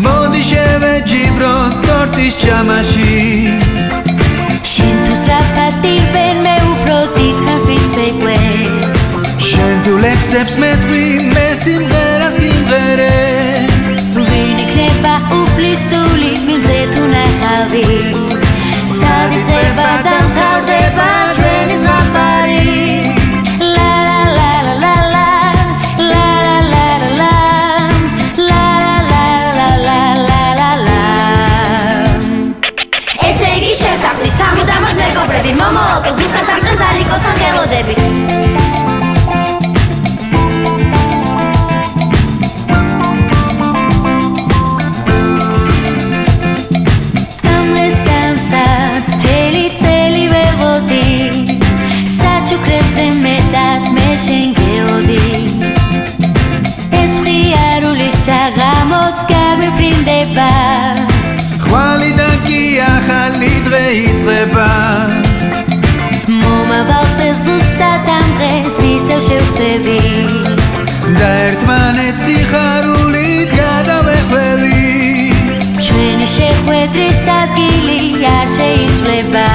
Მოდი შევეჯიბრო ტორტის ჯამაში შენ თუ სწრაფად ირბენ მე უფრო დიდხანს ვიცეკვე შენ თუ ლექსებს მეტყვი მე სიმღერას გიმღერე ვინ იქნება უფლისული მილზე თუ ნახავი სად იწყება და მთავრდება ჩვენი ზღაპარი სამუდამოდ მეგობრები მომავალ ზუსტად ამ დღეს ალიკოსთან გელოდებით ამ დღეს დამსაც მთელი წელი ველოდი საჩუქრებზე მეტად მე შენ გელოდი ეს ღიარული საღამოც გაგვიფრინდება ხვალიდან კი ახალი დღე იწყება მომავალზე ზუსტად ამ დღეს ისევ შევხვდები და ერთმანეთს სიხარულით გადავეხვევი ჩვენი შეხვედრის ადგილი არ შეიცვლება